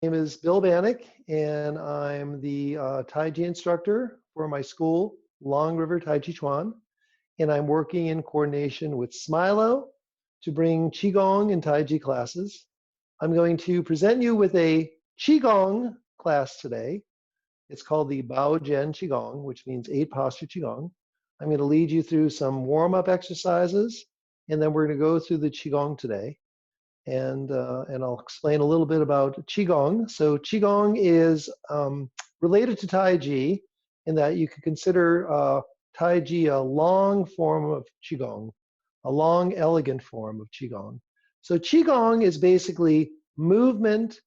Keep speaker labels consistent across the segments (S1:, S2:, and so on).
S1: My name is Bill Banick, and I'm the Tai Chi instructor for my school, Long River Tai Chi Chuan, and I'm working in coordination with Smilow to bring Qigong and Tai Chi classes. I'm going to present you with a Qigong class today. It's called the Bao Jian Qigong, which means 8 posture Qigong. I'm going to lead you through some warm-up exercises, and then we're going to go through the Qigong today. And I'll explain a little bit about Qigong. So Qigong is related to Tai Chi in that you could consider Tai Chi a long form of Qigong, a long, elegant form of Qigong. So Qigong is basically movement,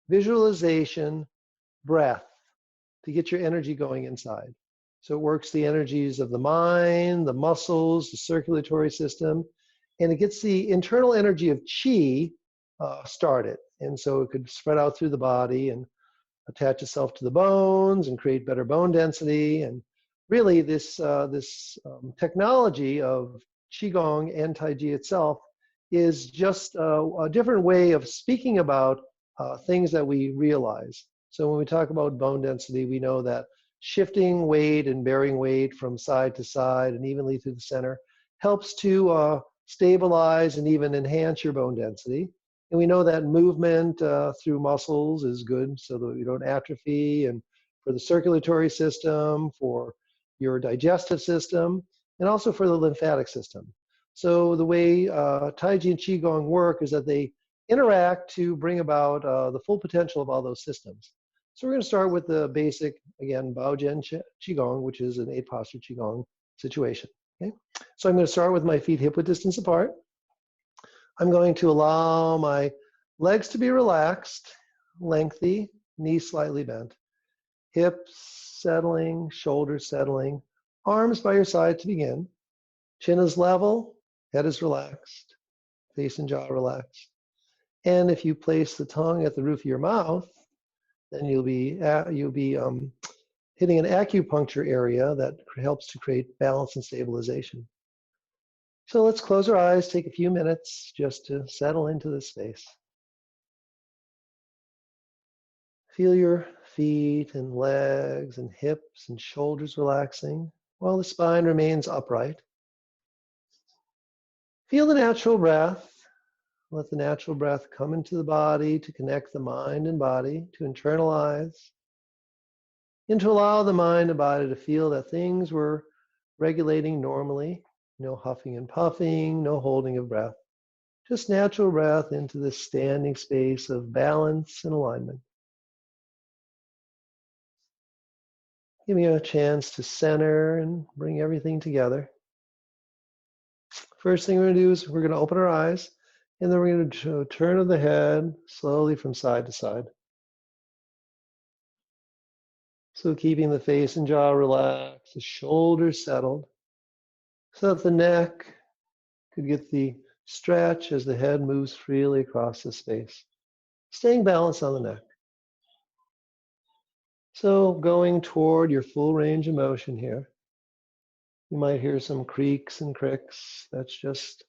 S1: visualization, breath to get your energy going inside. So it works the energies of the mind, the muscles, the circulatory system, and it gets the internal energy of qi started. And so it could spread out through the body and attach itself to the bones and create better bone density. And really this technology of Qigong and Tai Chi itself is just a different way of speaking about things that we realize. So when we talk about bone density, we know that shifting weight and bearing weight from side to side and evenly through the center helps to stabilize and even enhance your bone density. And we know that movement through muscles is good so that you don't atrophy, and for the circulatory system, for your digestive system, and also for the lymphatic system. So the way Tai Chi and Qigong work is that they interact to bring about the full potential of all those systems. So we're going to start with the basic, again, Bao Jian Qigong, which is an 8 posture Qigong situation. Okay? So I'm going to start with my feet hip width distance apart. I'm going to allow my legs to be relaxed, lengthy, knees slightly bent, hips settling, shoulders settling, arms by your side to begin. Chin is level, head is relaxed, face and jaw relaxed. And if you place the tongue at the roof of your mouth, then you'll be hitting an acupuncture area that helps to create balance and stabilization. So let's close our eyes, take a few minutes just to settle into this space. Feel your feet and legs and hips and shoulders relaxing while the spine remains upright. Feel the natural breath. Let the natural breath come into the body to connect the mind and body, to internalize, and to allow the mind and body to feel that things were regulating normally. No huffing and puffing, no holding of breath. Just natural breath into this standing space of balance and alignment. Give me a chance to center and bring everything together. First thing we're going to do is we're going to open our eyes, and then we're going to turn of the head slowly from side to side. So keeping the face and jaw relaxed, the shoulders settled, so that the neck could get the stretch as the head moves freely across the space. Staying balanced on the neck. So going toward your full range of motion here. You might hear some creaks and cricks. That's just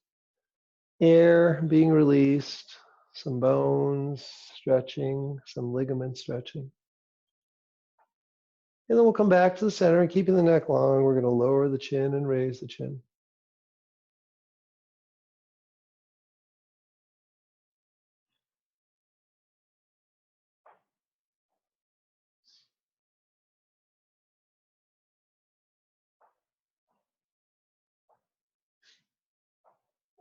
S1: air being released, some bones stretching, some ligament stretching. And then we'll come back to the center, and keeping the neck long, we're going to lower the chin and raise the chin.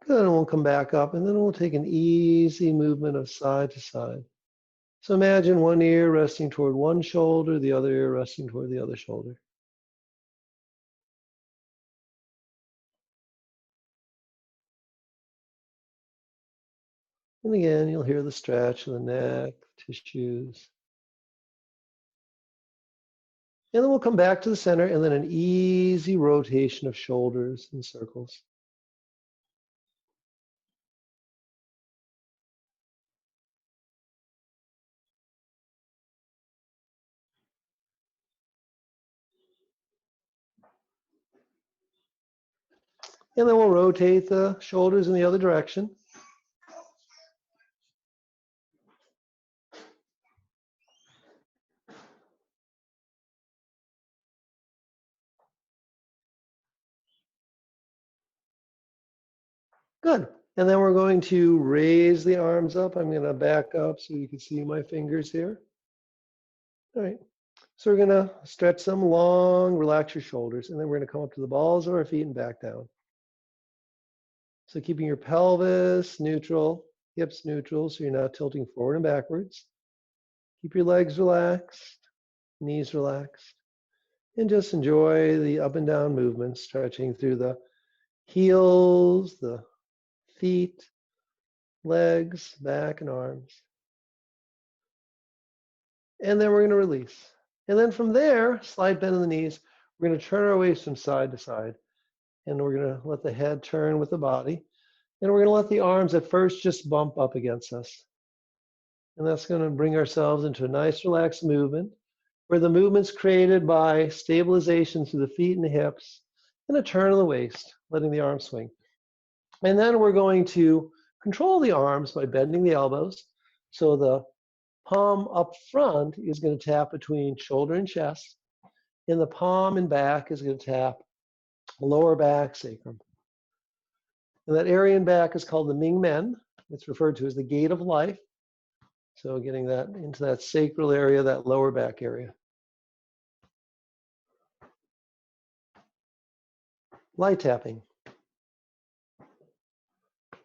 S1: Good, and we'll come back up, and then we'll take an easy movement of side to side. So imagine one ear resting toward one shoulder, the other ear resting toward the other shoulder. And again, you'll hear the stretch of the neck, tissues. And then we'll come back to the center, and then an easy rotation of shoulders in circles. And then we'll rotate the shoulders in the other direction. Good. And then we're going to raise the arms up. I'm going to back up so you can see my fingers here. All right. So we're going to stretch them long, relax your shoulders, and then we're going to come up to the balls of our feet and back down. So keeping your pelvis neutral, hips neutral, so you're not tilting forward and backwards. Keep your legs relaxed, knees relaxed, and just enjoy the up and down movements, stretching through the heels, the feet, legs, back, and arms. And then we're going to release. And then from there, slight bend in the knees. We're going to turn our waist from side to side. And we're going to let the head turn with the body. And we're going to let the arms at first just bump up against us. And that's going to bring ourselves into a nice relaxed movement, where the movement's created by stabilization through the feet and the hips, and a turn of the waist, letting the arms swing. And then we're going to control the arms by bending the elbows. So the palm up front is going to tap between shoulder and chest, and the palm and back is going to tap lower back, sacrum. And that area in back is called the Ming Men. It's referred to as the gate of life. So getting that into that sacral area, that lower back area. Light tapping.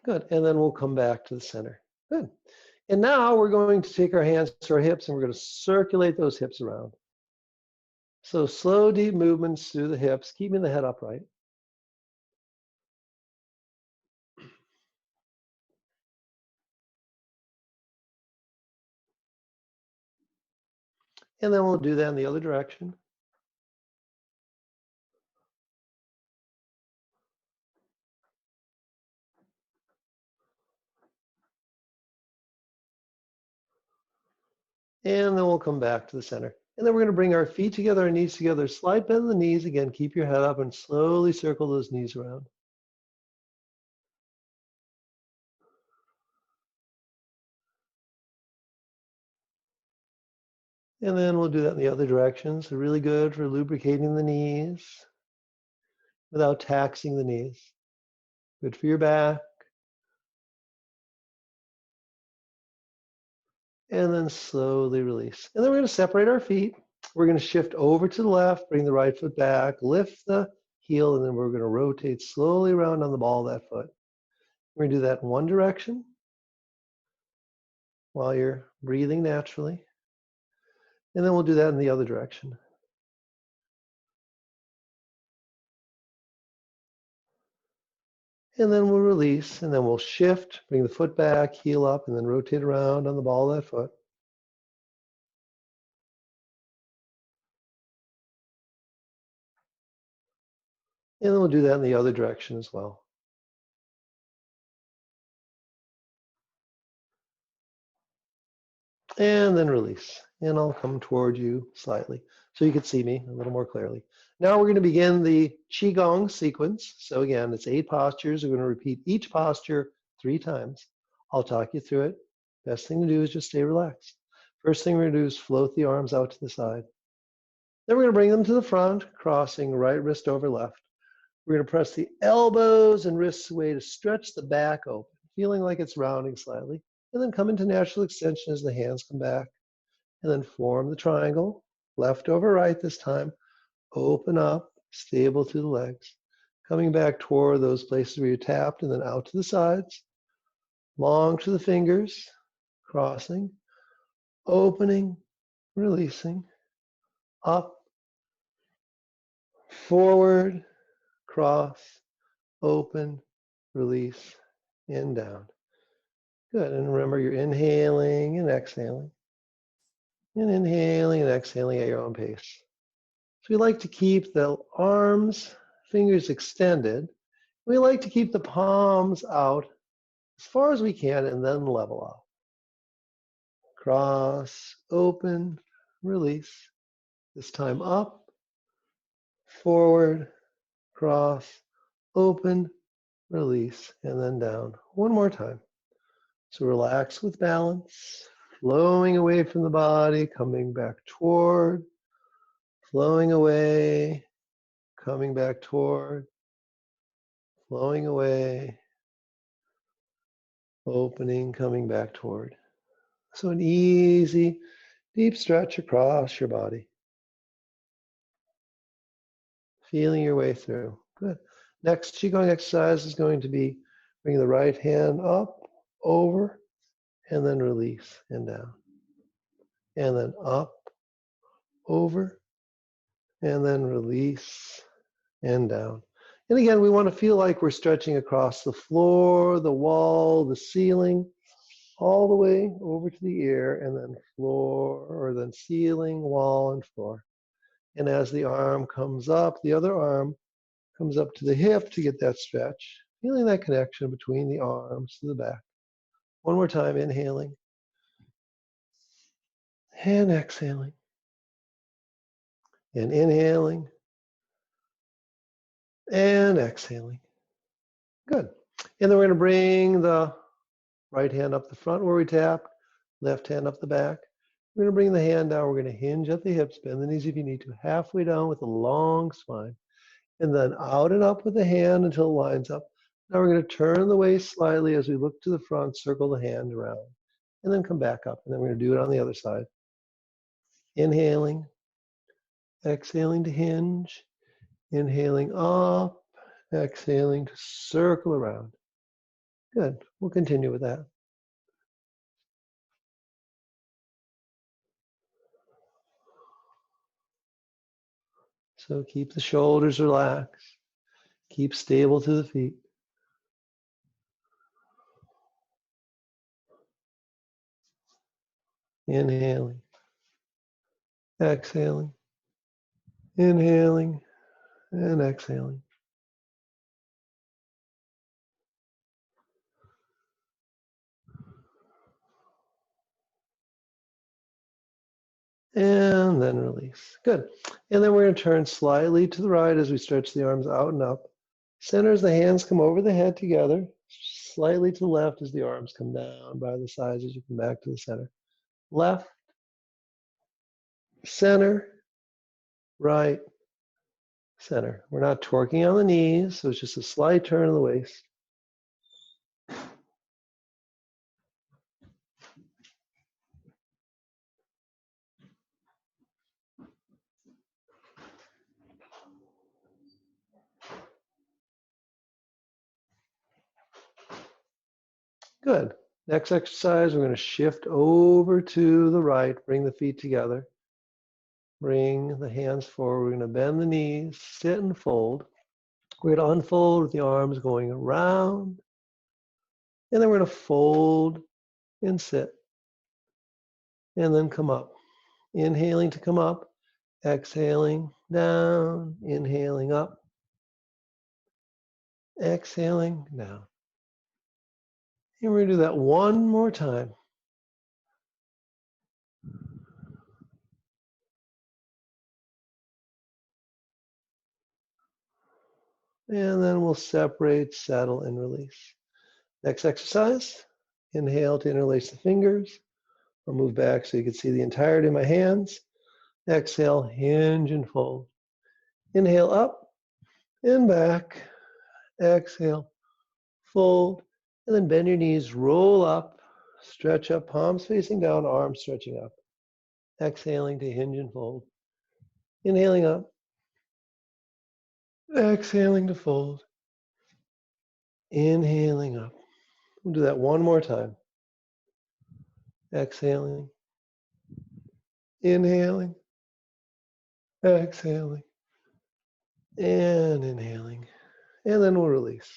S1: Good. And then we'll come back to the center. Good. And now we're going to take our hands to our hips and we're going to circulate those hips around. So slow, deep movements through the hips, keeping the head upright. And then we'll do that in the other direction. And then we'll come back to the center. And then we're going to bring our feet together, our knees together, slight bend in the knees. Again, keep your head up and slowly circle those knees around. And then we'll do that in the other direction. So really good for lubricating the knees without taxing the knees. Good for your back. And then slowly release. And then we're going to separate our feet. We're going to shift over to the left, bring the right foot back, lift the heel, and then we're going to rotate slowly around on the ball of that foot. We're going to do that in one direction while you're breathing naturally. And then we'll do that in the other direction. And then we'll release, and then we'll shift, bring the foot back, heel up, and then rotate around on the ball of that foot. And then we'll do that in the other direction as well. And then release. And I'll come toward you slightly so you can see me a little more clearly. Now we're going to begin the Qigong sequence. So again, it's 8 postures. We're going to repeat each posture 3 times. I'll talk you through it. Best thing to do is just stay relaxed. First thing we're going to do is float the arms out to the side. Then we're going to bring them to the front, crossing right wrist over left. We're going to press the elbows and wrists away to stretch the back open, feeling like it's rounding slightly. And then come into natural extension as the hands come back. And then form the triangle, left over right this time. Open up, stable through the legs. Coming back toward those places where you tapped and then out to the sides. Long to the fingers, crossing, opening, releasing, up, forward, cross, open, release, and down. Good, and remember you're inhaling and exhaling. And inhaling and exhaling at your own pace. So we like to keep the arms, fingers extended. We like to keep the palms out as far as we can and then level off. Cross, open, release. This time up, forward, cross, open, release, and then down. One more time. So relax with balance, flowing away from the body, coming back toward, flowing away, coming back toward, flowing away, opening, coming back toward. So an easy, deep stretch across your body. Feeling your way through. Good. Next Qigong exercise is going to be bring the right hand up, over, and then release and down. And then up, over, and then release and down. And again, we want to feel like we're stretching across the floor, the wall, the ceiling, all the way over to the ear, and then floor, or then ceiling, wall, and floor. And as the arm comes up, the other arm comes up to the hip to get that stretch, feeling that connection between the arms to the back. One more time, inhaling and exhaling, and inhaling and exhaling. Good. And then we're going to bring the right hand up the front where we tapped, left hand up the back. We're going to bring the hand down. We're going to hinge at the hips, bend the knees if you need to, halfway down with a long spine. And then out and up with the hand until it lines up. Now we're going to turn the waist slightly as we look to the front, circle the hand around, and then come back up. And then we're going to do it on the other side. Inhaling, exhaling to hinge, inhaling up, exhaling to circle around. Good. We'll continue with that. So keep the shoulders relaxed. Keep stable to the feet. Inhaling, exhaling, inhaling, and exhaling. And then release. Good. And then we're going to turn slightly to the right as we stretch the arms out and up. Center as the hands come over the head together. Slightly to the left as the arms come down by the sides as you come back to the center. Left, center, right, center. We're not torquing on the knees, so it's just a slight turn of the waist. Good. Next exercise, we're going to shift over to the right, bring the feet together. Bring the hands forward. We're going to bend the knees, sit and fold. We're going to unfold with the arms going around. And then we're going to fold and sit. And then come up. Inhaling to come up. Exhaling down. Inhaling up. Exhaling down. And we're going to do that one more time. And then we'll separate, settle, and release. Next exercise. Inhale to interlace the fingers. I'll move back so you can see the entirety of my hands. Exhale, hinge and fold. Inhale up and back. Exhale, fold, and then bend your knees, roll up, stretch up, palms facing down, arms stretching up. Exhaling to hinge and fold. Inhaling up. Exhaling to fold. Inhaling up. We'll do that one more time. Exhaling. Inhaling. Exhaling. And inhaling. And then we'll release.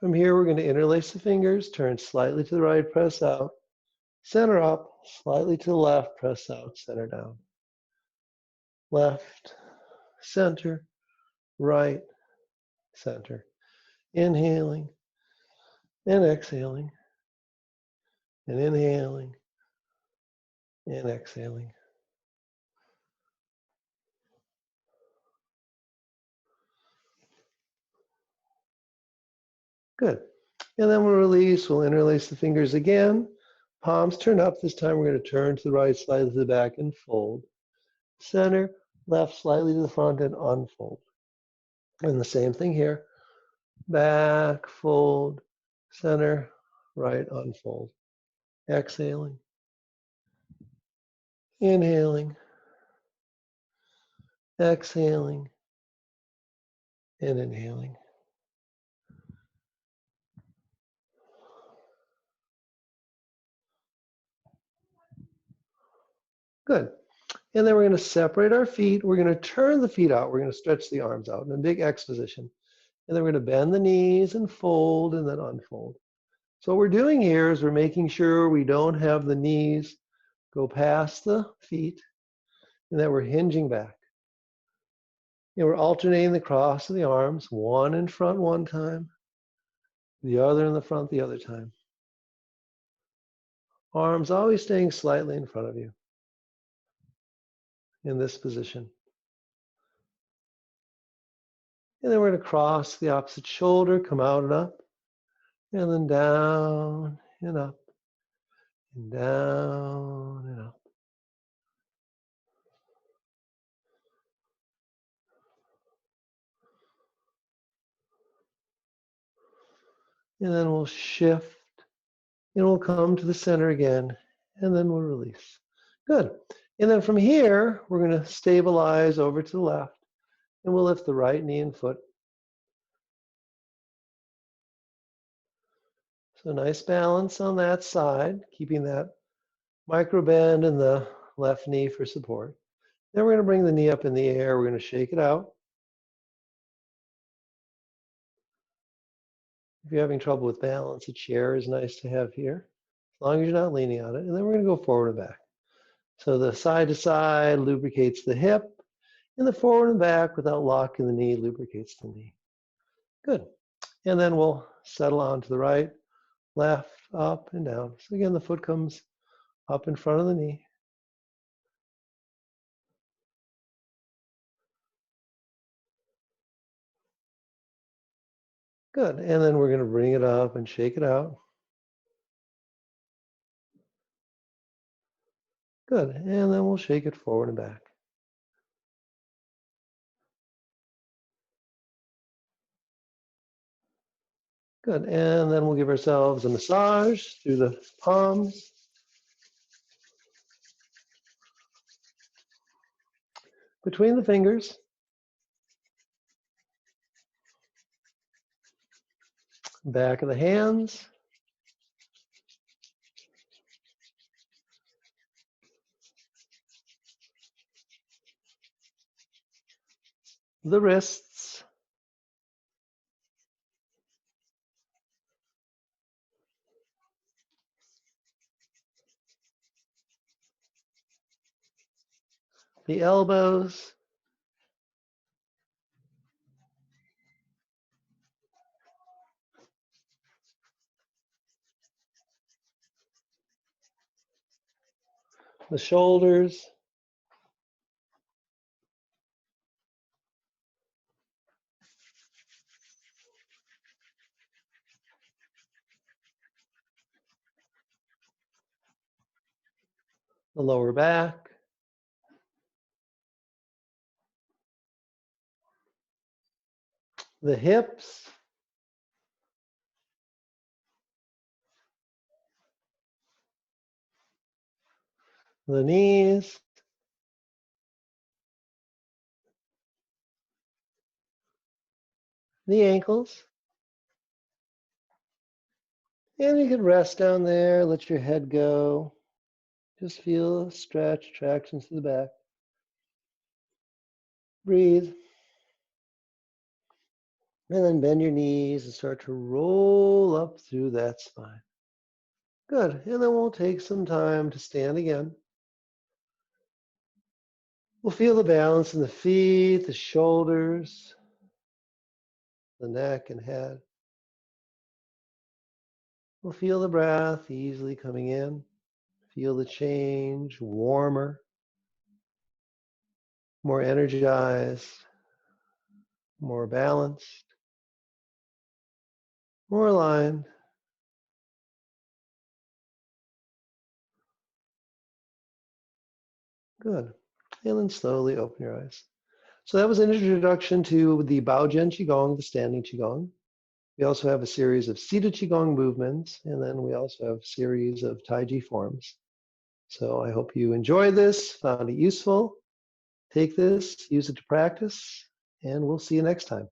S1: From here, we're going to interlace the fingers, turn slightly to the right, press out. Center up, slightly to the left, press out, center down. Left, center, right, center. Inhaling and exhaling, and inhaling and exhaling. Good. And then we'll release, we'll interlace the fingers again. Palms turn up. This time we're going to turn to the right, slightly to the back, and fold. Center, left, slightly to the front, and unfold. And the same thing here. Back, fold, center, right, unfold. Exhaling, inhaling, exhaling, and inhaling. Good. And then we're going to separate our feet. We're going to turn the feet out. We're going to stretch the arms out in a big X position. And then we're going to bend the knees and fold and then unfold. So what we're doing here is we're making sure we don't have the knees go past the feet and that we're hinging back. And we're alternating the cross of the arms, one in front one time, the other in the front the other time. Arms always staying slightly in front of you in this position. And then we're going to cross the opposite shoulder, come out and up, and then down and up, and down and up. And then we'll shift, and we'll come to the center again, and then we'll release. Good. And then from here, we're going to stabilize over to the left, and we'll lift the right knee and foot. So nice balance on that side, keeping that micro bend in the left knee for support. Then we're going to bring the knee up in the air. We're going to shake it out. If you're having trouble with balance, a chair is nice to have here, as long as you're not leaning on it. And then we're going to go forward and back. So the side to side lubricates the hip, and the forward and back without locking the knee lubricates the knee. Good. And then we'll settle on to the right, left, up, and down. So again, the foot comes up in front of the knee. Good. And then we're going to bring it up and shake it out. Good. And then we'll shake it forward and back. Good. And then we'll give ourselves a massage through the palms. Between the fingers. Back of the hands. The wrists. The elbows. The shoulders. The lower back. The hips. The knees. The ankles. And you can rest down there, let your head go. Just feel a stretch, tractions to the back. Breathe. And then bend your knees and start to roll up through that spine. Good. And then we'll take some time to stand again. We'll feel the balance in the feet, the shoulders, the neck and head. We'll feel the breath easily coming in. Feel the change, warmer, more energized, more balanced, more aligned. Good. And then slowly open your eyes. So that was an introduction to the Baojian Qigong, the standing Qigong. We also have a series of seated Qigong movements, and then we also have a series of Taiji forms. So I hope you enjoyed this, found it useful. Take this, use it to practice, and we'll see you next time.